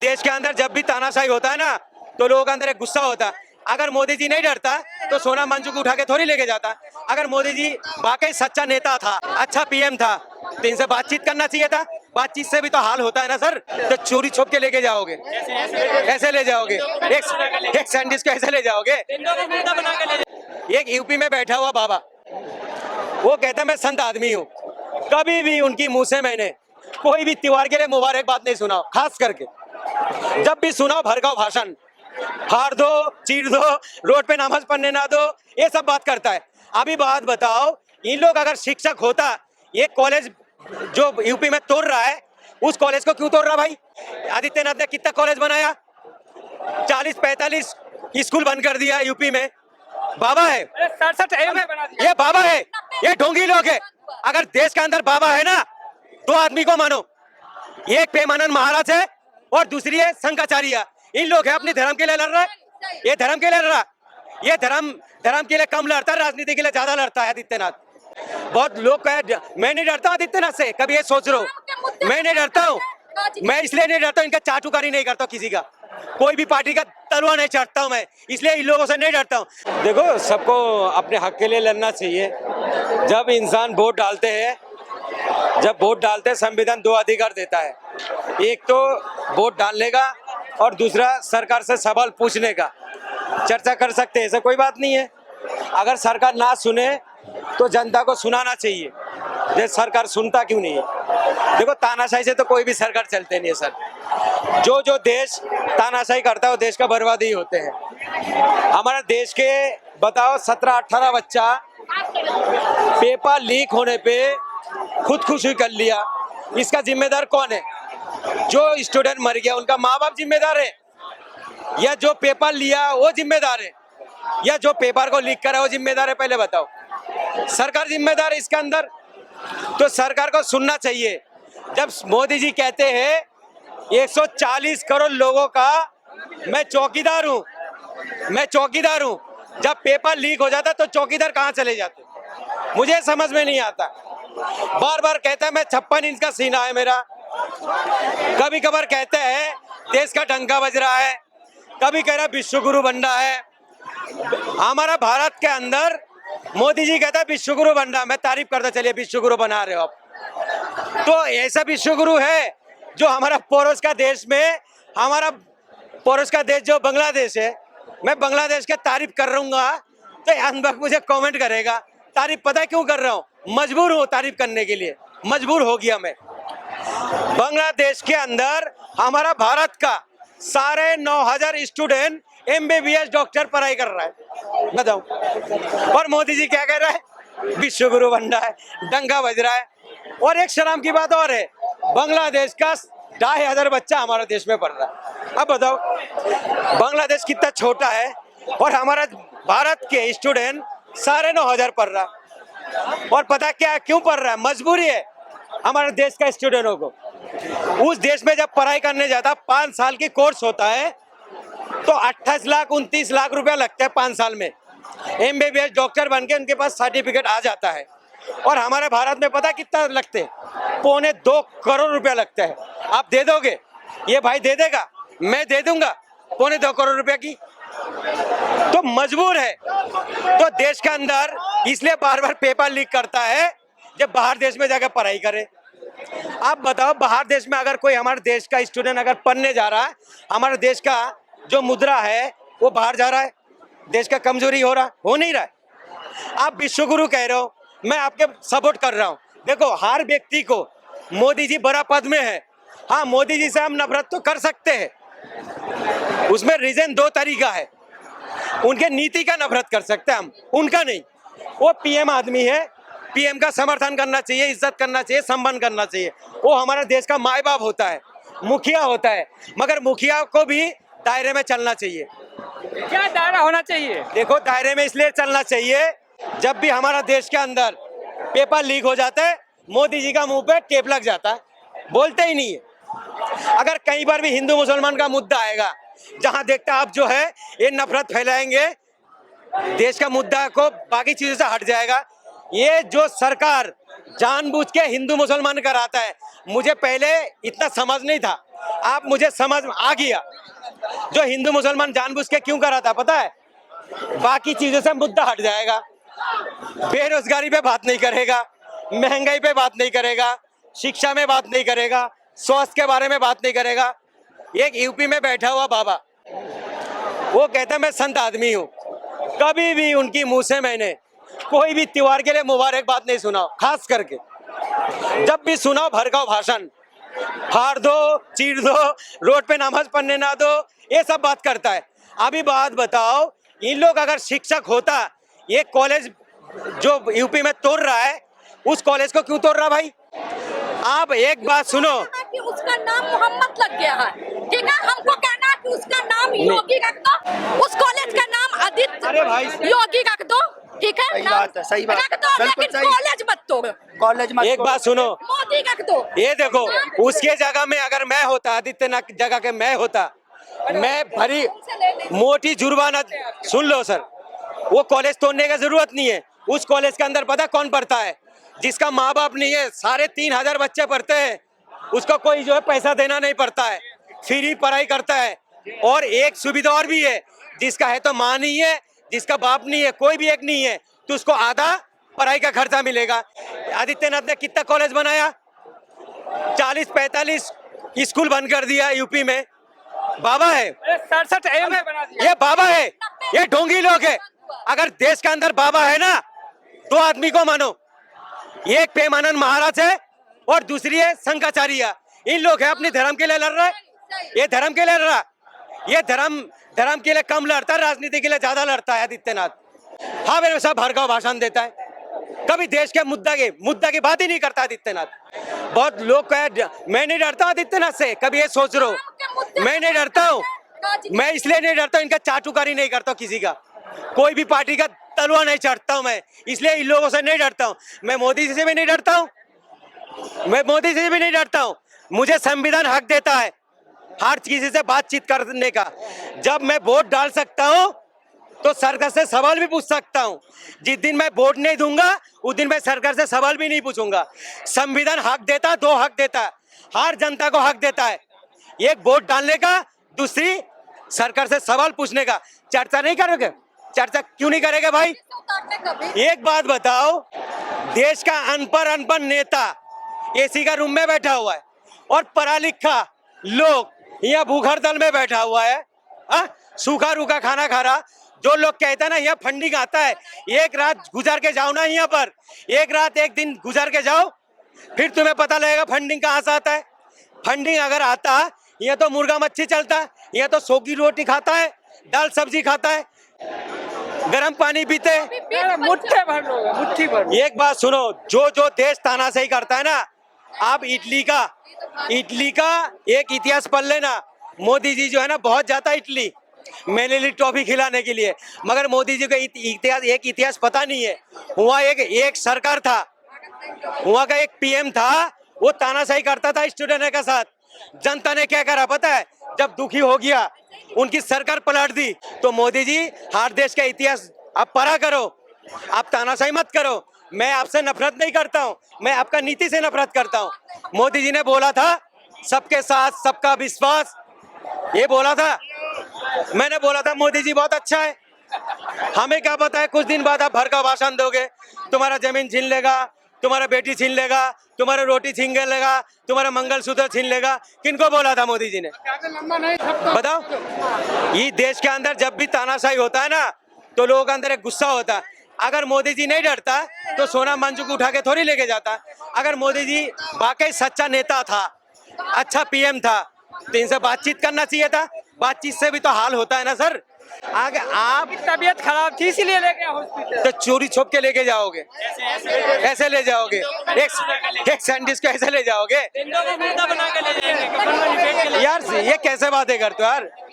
देश के अंदर जब भी तानाशाही होता है ना तो लोगों के अंदर एक गुस्सा होता है। अगर मोदी जी नहीं डरता तो सोना मंजू को उठा के थोड़ी लेके जाता। अगर मोदी जी वाकई सच्चा नेता था, अच्छा पीएम था, तो इनसे बातचीत करना चाहिए था। बातचीत से भी तो हाल होता है ना सर। तो चोरी छुप के लेके जाओगे, कैसे ले जाओगे? एक साइंटिस्ट को ऐसे ले जाओगे? एक यूपी में बैठा हुआ बाबा, वो कहता है मैं संत आदमी हूँ। कभी भी उनकी मुंह से मैंने कोई भी त्योहार के लिए मुबारकबाद नहीं सुना। खास करके जब भी सुनाओ भड़काऊ भाषण, फाड़ दो, चीर दो, रोड पे नमाज पढ़ने ना दो, ये सब बात करता है। अभी बात बताओ, इन लोग अगर शिक्षक होता, ये कॉलेज जो यूपी में तोड़ रहा है, उस कॉलेज को क्यों तोड़ रहा भाई? आदित्यनाथ ने कितना कॉलेज बनाया? 40-45 स्कूल बंद कर दिया यूपी में। बाबा है, 67 ये बाबा है, ये ढोंगी लोग है। अगर देश के अंदर बाबा है ना, दो आदमी को मानो, एक प्रेमानंद महाराज है और दूसरी है शंकराचार्य। इन लोग है अपने धर्म के लिए लड़ रहा है। ये धर्म के लिए लड़ रहा, ये धर्म के लिए कम लड़ता है, राजनीति के लिए ज्यादा लड़ता है आदित्यनाथ। बहुत लोग कहे मैं नहीं डरता आदित्यनाथ से, कभी ये सोच रहा हूँ मैं नहीं डरता हूँ। मैं इसलिए नहीं डरता हूँ, इनका चाटुकारी नहीं करता किसी का, कोई भी पार्टी का तलवा नहीं चढ़ता हूँ मैं, इसलिए इन लोगों से नहीं डरता हूँ। देखो, सबको अपने हक के लिए लड़ना चाहिए। जब इंसान वोट डालते हैं, जब वोट डालते हैं, संविधान दो अधिकार देता है, एक तो वोट डालने का और दूसरा सरकार से सवाल पूछने का। चर्चा कर सकते हैं, ऐसा कोई बात नहीं है। अगर सरकार ना सुने तो जनता को सुनाना चाहिए। ये सरकार सुनता क्यों नहीं है? देखो, तानाशाही से तो कोई भी सरकार चलते नहीं है सर। जो देश तानाशाही करता है वो देश का बर्बादी ही होते हैं। हमारे देश के बताओ 17-18 बच्चा पेपर लीक होने पे खुदकुशी कर लिया, इसका जिम्मेदार कौन है? जो स्टूडेंट मर गया उनका माँ बाप जिम्मेदार है, या जो पेपर लिया वो जिम्मेदार है, या जो पेपर को लीक करा वो जिम्मेदार है? पहले बताओ। सरकार जिम्मेदार है इसके अंदर, तो सरकार को सुनना चाहिए। जब मोदी जी कहते हैं 140 करोड़ लोगों का मैं चौकीदार हूँ, मैं चौकीदार हूँ, जब पेपर लीक हो जाता तो चौकीदार कहाँ चले जाते? मुझे समझ में नहीं आता। बार बार कहता है मैं 56 इंच का सीना है मेरा, कभी कभार कहते हैं देश का डंका बज रहा है, कभी कह रहा विश्व गुरु बन रहा है। हमारा भारत के अंदर मोदी जी कहता है विश्व गुरु बन रहा, मैं तारीफ करता चलिए विश्व गुरु बना रहे हो आप। तो ऐसा विश्व गुरु है जो हमारा पड़ोस का देश में, हमारा पड़ोस का देश जो बांग्लादेश है, मैं बांग्लादेश के तारीफ कर रहूंगा तो अनबक मुझे कमेंट करेगा। तारीफ पता है क्यों कर रहा हूँ? मजबूर हूँ तारीफ करने के लिए, मजबूर हो गया मैं। बांग्लादेश के अंदर हमारा भारत का 9,500 स्टूडेंट MBBS डॉक्टर पढ़ाई कर रहा है, बताओ। और मोदी जी क्या कह रहा है? विश्व गुरु बन रहा है, डंका बज रहा है। और एक शर्म की बात और है, बांग्लादेश का 2,500 बच्चा हमारे देश में पढ़ रहा है। अब बताओ, बांग्लादेश कितना छोटा है और हमारा भारत के स्टूडेंट 9,500 पढ़ रहा है। और पता क्या क्यों पढ़ रहा है? मजबूरी है हमारे देश का स्टूडेंटों को। उस देश में जब पढ़ाई करने जाता, 5 साल की कोर्स होता है, तो 28 लाख 29 लाख रुपया लगता है 5 साल में। MBBS डॉक्टर बन के उनके पास सर्टिफिकेट आ जाता है। और हमारे भारत में पता कितना लगते हैं? 2.25 करोड़ रुपया लगता है। आप दे दोगे? ये भाई दे देगा? मैं दे दूंगा 2.25 करोड़ रुपया की। तो मजबूर है। तो देश के अंदर इसलिए बार बार पेपर लीक करता है जब बाहर देश में जाकर पढ़ाई करे। आप बताओ, बाहर देश में अगर कोई हमारे देश का स्टूडेंट अगर पढ़ने जा रहा है, हमारे देश का जो मुद्रा है वो बाहर जा रहा है, देश का कमजोरी हो नहीं रहा है। आप विश्व गुरु कह रहे हो, मैं आपके सपोर्ट कर रहा हूँ। देखो, हर व्यक्ति को, मोदी जी बड़ा पद में है, हाँ मोदी जी से हम नफरत तो कर सकते हैं, उसमें रीजन 2 तरीका है। उनके नीति का नफरत कर सकते हैं हम, उनका नहीं। वो PM आदमी है, PM का समर्थन करना चाहिए, इज्जत करना चाहिए, सम्मान करना चाहिए। वो हमारे देश का माई बाप होता है, मुखिया होता है, मगर मुखिया को भी दायरे में चलना चाहिए। क्या दायरा होना चाहिए? देखो, दायरे में इसलिए चलना चाहिए, जब भी हमारा देश के अंदर पेपर लीक हो जाता है, मोदी जी का मुंह पे टेप लग जाता है, बोलते ही नहीं है। अगर कहीं पर भी हिंदू मुसलमान का मुद्दा आएगा, जहां देखता आप जो है ये नफरत फैलाएंगे, देश का मुद्दा को बाकी चीजों से हट जाएगा। ये जो सरकार जानबूझ के हिंदू मुसलमान कराता है, मुझे पहले इतना समझ नहीं था, आप मुझे समझ में आ गया जो हिंदू मुसलमान जानबूझ के क्यों करा था पता है, बाकी चीजों से मुद्दा हट जाएगा, बेरोजगारी पे बात नहीं करेगा, महंगाई पे बात नहीं करेगा, शिक्षा में बात नहीं करेगा, स्वास्थ्य के बारे में बात नहीं करेगा। एक यूपी में बैठा हुआ बाबा, वो कहता है मैं संत आदमी हूँ, कभी भी उनकी मुंह से मैंने कोई भी त्योहार के लिए मुबारकबाद नहीं सुना, खास करके जब भी सुनाओ भड़काऊ भाषण, फाड़ दो, चीर दो, रोड पे नमाज पढ़ने ना दो, ये सब बात करता है। अभी बात बताओ, इन लोग अगर शिक्षक होता, ये कॉलेज जो यूपी में तोड़ रहा है, उस कॉलेज को क्यों तोड़ रहा भाई? आप एक बात सुनो, कि उसका नाम मोहम्मद लग गया है, ठीक है, हमको कहना है कि उसका नाम योगी रख दो, उस कॉलेज का नाम अरे भाई, आदित्य योगी रख दो, ठीक है, सही बात है, सही बात रख दो, बिल्कुल लेकिन सही। कॉलेज मत तोड़ो, कॉलेज में एक बात सुनो, मोदी रख दो। ये देखो, उसके जगह में अगर मैं होता, आदित्यनाथ जगह के मैं होता, मैं भरी मोटी जुर्माना, सुन लो सर, वो कॉलेज तोड़ने की जरूरत नहीं है। उस कॉलेज के अंदर पता कौन पढ़ता है? जिसका माँ बाप नहीं है, 3,500 बच्चे पढ़ते हैं, उसको कोई जो है पैसा देना नहीं पड़ता है, फ्री पढ़ाई करता है। और एक सुविधा और भी है, जिसका है तो माँ नहीं है, जिसका बाप नहीं है, कोई भी एक नहीं है, तो उसको आधा पढ़ाई का खर्चा मिलेगा। आदित्यनाथ ने कितना कॉलेज बनाया? 40-45 स्कूल बंद कर दिया यूपी में। बाबा है, 67 एम बना दिया। ये बाबा है, ये ढोंगी लोग है। अगर देश के अंदर बाबा है ना, दो आदमी को मानो, एक प्रेमानंद महाराज है और दूसरी है शंकराचार्य। इन लोग है अपने धर्म के लिए लड़ रहा है, ये धर्म के लिए लड़ रहा, ये धर्म के लिए कम लड़ता है, राजनीति के लिए ज्यादा लड़ता है आदित्यनाथ। हाँ, मेरे साथ भड़काऊ भाषण देता है, कभी देश के मुद्दा की बात ही नहीं करता आदित्यनाथ। बहुत लोग कहे मैं नहीं डरता हूँ आदित्यनाथ से, कभी ये सोच रहा हूँ मैं नहीं डरता हूँ, मैं इसलिए नहीं डरता हूँ, इनका चाटुकारी नहीं करता हूँ, किसी का कोई भी पार्टी का तलवा नहीं चढ़ता हूँ मैं, इसलिए इन लोगों से नहीं डरता हूँ। मैं मोदी जी से भी नहीं डरता हूँ, मैं मोदी से भी नहीं डरता हूँ। मुझे संविधान हक देता है हर किसी से बातचीत करने का। जब मैं वोट डाल सकता हूँ तो सरकार से सवाल भी पूछ सकता हूँ। जिस दिन मैं वोट नहीं दूंगा उस दिन मैं सरकार से सवाल भी नहीं पूछूंगा। संविधान हक देता, दो हक देता है, हर जनता को हक देता है, एक वोट डालने का, दूसरी सरकार से सवाल पूछने का। चर्चा नहीं करोगे? चर्चा क्यों नहीं करेंगे भाई? एक बात बताओ, देश का अनपढ़ नेता एसी का रूम में बैठा हुआ है और पढ़ा लिखा लोग यहाँ भूखहड़ताल में बैठा हुआ है, सूखा रूखा खाना खा रहा। जो लोग कहते हैं ना यहाँ फंडिंग आता है, एक रात गुजार के जाओ ना, यहाँ पर एक दिन गुजार के जाओ, फिर तुम्हें पता लगेगा फंडिंग कहाँ से आता है। फंडिंग अगर आता, यहाँ तो मुर्गा मच्छी चलता है, यहाँ तो सोगी रोटी खाता है, दाल सब्जी खाता है, गर्म पानी पीते हैं। मुट्ठी भर लोग हैं, मुट्ठी भर। एक बात सुनो, जो देश तानाशाही करता है ना, आप इटली का एक इतिहास पढ़ लेना। मोदी जी जो है ना बहुत जाता इटली मेरे लिए टॉफी खिलाने के लिए, मगर मोदी जी का इतिहास पता नहीं है। वहाँ एक सरकार था, वहाँ का एक पीएम था, वो तानाशाही करता था स्टूडेंट के साथ। जनता ने क्या करा पता है? जब दुखी हो गया, उनकी सरकार पलट दी। तो मोदी जी, हर देश का इतिहास आप पढ़ा करो, आप तानाशाही मत करो। मैं आपसे नफरत नहीं करता हूँ, मैं आपका नीति से नफरत करता हूँ। मोदी जी ने बोला था सबके साथ सबका विश्वास, ये बोला था, मैंने बोला था मोदी जी बहुत अच्छा है। हमें क्या पता है कुछ दिन बाद आप भड़काऊ भाषण दोगे, तुम्हारा जमीन छीन लेगा, तुम्हारा बेटी छीन लेगा, तुम्हारा रोटी छीन लेगा, तुम्हारा मंगलसूत्र छीन लेगा। किनको बोला था मोदी जी ने? बताओ। ये देश के अंदर जब भी तानाशाही होता है ना, तो लोगों के अंदर एक गुस्सा होता है। अगर मोदी जी नहीं डरता तो सोना मंजू को उठा के थोड़ी लेके जाता। अगर मोदी जी वाकई सच्चा नेता था, अच्छा पीएम था, तो इनसे बातचीत करना चाहिए था। बातचीत से भी तो हाल होता है ना सर। आगे आप तबीयत खराब थी इसीलिए लेके हॉस्पिटल। तो चोरी छुप के लेके जाओगे, ऐसे ले जाओगे, एक साइंटिस्ट को ऐसे ले जाओगे बना के ले जाएंगे, यार? ये कैसे बातें करते हो यार?